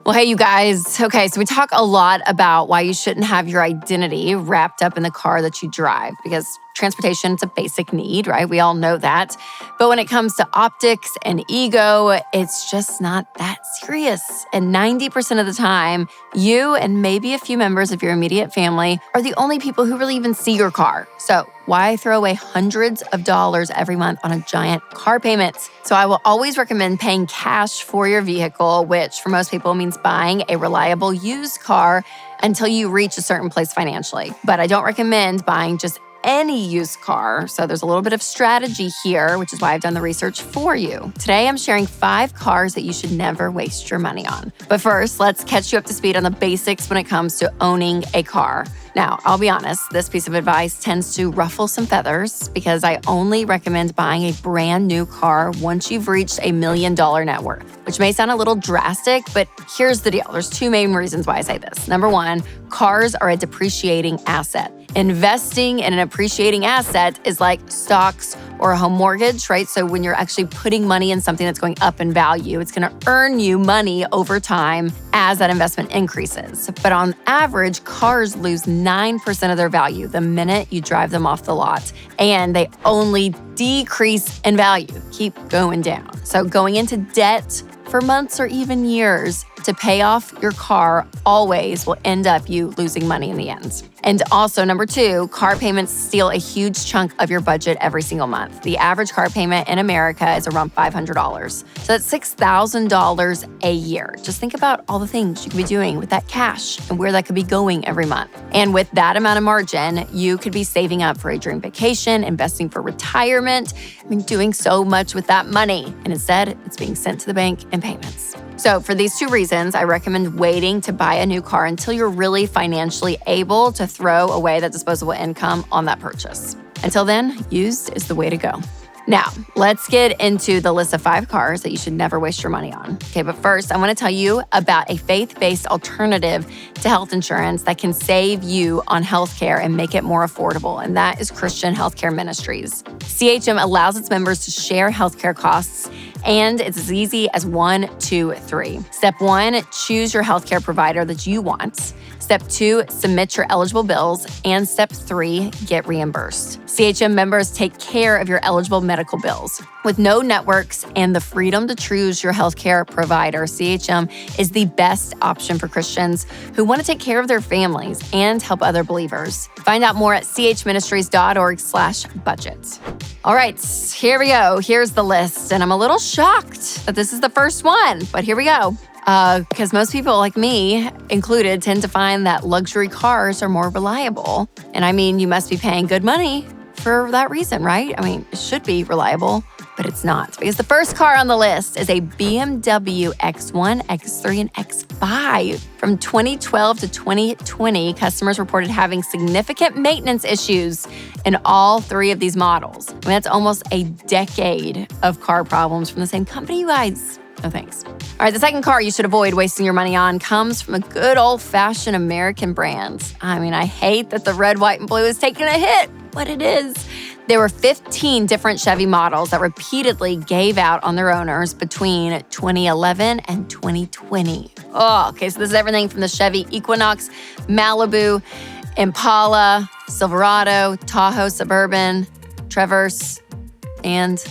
Well, hey, you guys. Okay, so we talk a lot about why you shouldn't have your identity wrapped up in the car that you drive because transportation is a basic need, right? We all know that. But when it comes to optics and ego, it's just not that serious. And 90% of the time, you and maybe a few members of your immediate family are the only people who really even see your car. So why throw away hundreds of dollars every month on a giant car payment? So I will always recommend paying cash for your vehicle, which for most people means buying a reliable used car until you reach a certain place financially. But I don't recommend buying just any used car. So there's a little bit of strategy here, which is why I've done the research for you. Today, I'm sharing 5 cars that you should never waste your money on. But first, let's catch you up to speed on the basics when it comes to owning a car. Now, I'll be honest, this piece of advice tends to ruffle some feathers because I only recommend buying a brand new car once you've reached $1 million net worth, which may sound a little drastic, but here's the deal. There's 2 main reasons why I say this. Number 1, cars are a depreciating asset. Investing in an appreciating asset is like stocks or a home mortgage, right? So when you're actually putting money in something that's going up in value, it's going to earn you money over time as that investment increases. But on average, cars lose 9% of their value the minute you drive them off the lot, and they only decrease in value, keep going down. So going into debt for months or even years to pay off your car always will end up you losing money in the end. And also, number 2, car payments steal a huge chunk of your budget every single month. The average car payment in America is around $500. So that's $6,000 a year. Just think about all the things you could be doing with that cash and where that could be going every month. And with that amount of margin, you could be saving up for a dream vacation, investing for retirement, doing so much with that money. And instead, it's being sent to the bank in payments. So for these 2 reasons, I recommend waiting to buy a new car until you're really financially able to throw away that disposable income on that purchase. Until then, used is the way to go. Now, let's get into the list of 5 cars that you should never waste your money on. Okay, but first, I want to tell you about a faith-based alternative to health insurance that can save you on healthcare and make it more affordable, and that is Christian Healthcare Ministries. CHM allows its members to share healthcare costs, and it's as easy as 1, 2, 3. Step 1, choose your healthcare provider that you want. Step 2, submit your eligible bills. And Step 3, get reimbursed. CHM members take care of your eligible medical bills. With no networks and the freedom to choose your healthcare provider, CHM is the best option for Christians who want to take care of their families and help other believers. Find out more at chministries.org/budget. All right, here we go. Here's the list. And I'm a little shocked that this is the first one, but here we go. Because most people like me included tend to find that luxury cars are more reliable. And I mean, you must be paying good money for that reason, right? I mean, it should be reliable, but it's not. Because the first car on the list is a BMW X1, X3, and X5. From 2012 to 2020, customers reported having significant maintenance issues in all 3 of these models. I mean, that's almost a decade of car problems from the same company, you guys. No thanks. All right, the second car you should avoid wasting your money on comes from a good old-fashioned American brand. I mean, I hate that the red, white, and blue is taking a hit, but it is. There were 15 different Chevy models that repeatedly gave out on their owners between 2011 and 2020. Oh, okay, so this is everything from the Chevy Equinox, Malibu, Impala, Silverado, Tahoe Suburban, Traverse, and,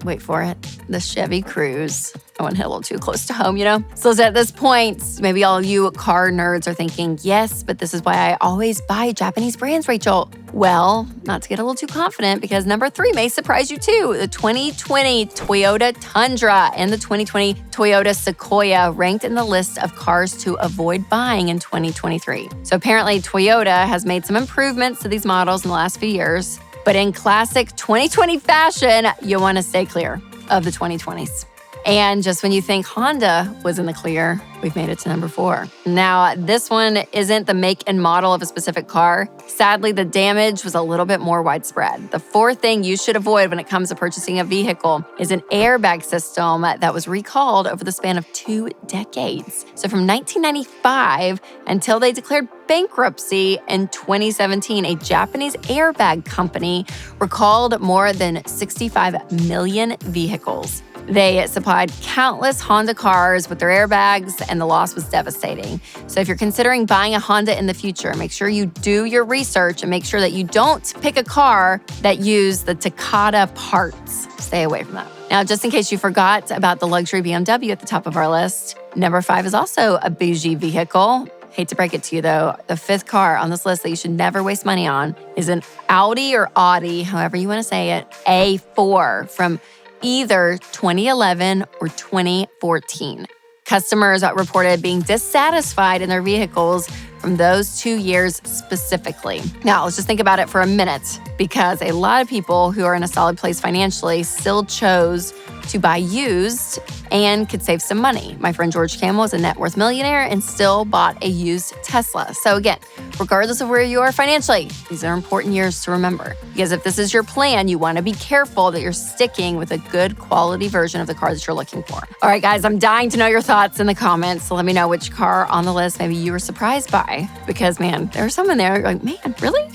wait for it, the Chevy Cruze. I want to hit a little too close to home, you know? So at this point, maybe all you car nerds are thinking, yes, but this is why I always buy Japanese brands, Rachel. Well, not to get a little too confident, because number 3 may surprise you too. The 2020 Toyota Tundra and the 2020 Toyota Sequoia ranked in the list of cars to avoid buying in 2023. So apparently Toyota has made some improvements to these models in the last few years, but in classic 2020 fashion, you want to stay clear of the 2020s. And just when you think Honda was in the clear, we've made it to number 4. Now, this one isn't the make and model of a specific car. Sadly, the damage was a little bit more widespread. The 4th thing you should avoid when it comes to purchasing a vehicle is an airbag system that was recalled over the span of 2 decades. So from 1995 until they declared bankruptcy in 2017, a Japanese airbag company recalled more than 65 million vehicles. They supplied countless Honda cars with their airbags, and the loss was devastating. So if you're considering buying a Honda in the future, make sure you do your research and make sure that you don't pick a car that use the Takata parts. Stay away from that. Now, just in case you forgot about the luxury BMW at the top of our list, number 5 is also a bougie vehicle. Hate to break it to you, though, the 5th car on this list that you should never waste money on is an Audi or Audi, however you want to say it, A4 from either 2011 or 2014. Customers reported being dissatisfied in their vehicles from those 2 years specifically. Now, let's just think about it for a minute, because a lot of people who are in a solid place financially still chose to buy used and could save some money. My friend George Campbell is a net worth millionaire and still bought a used Tesla. So again, regardless of where you are financially, these are important years to remember. Because if this is your plan, you want to be careful that you're sticking with a good quality version of the car that you're looking for. All right, guys, I'm dying to know your thoughts in the comments. So let me know which car on the list maybe you were surprised by. Because man, there are some in there, you're like, man, really?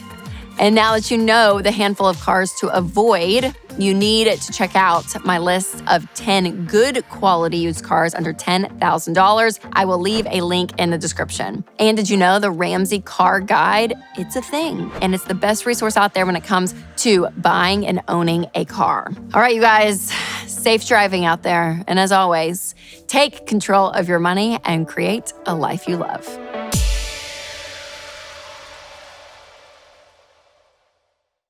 And now that you know the handful of cars to avoid, you need to check out my list of 10 good quality used cars under $10,000. I will leave a link in the description. And did you know the Ramsey car guide? It's a thing, and it's the best resource out there when it comes to buying and owning a car. All right, you guys, safe driving out there. And as always, take control of your money and create a life you love.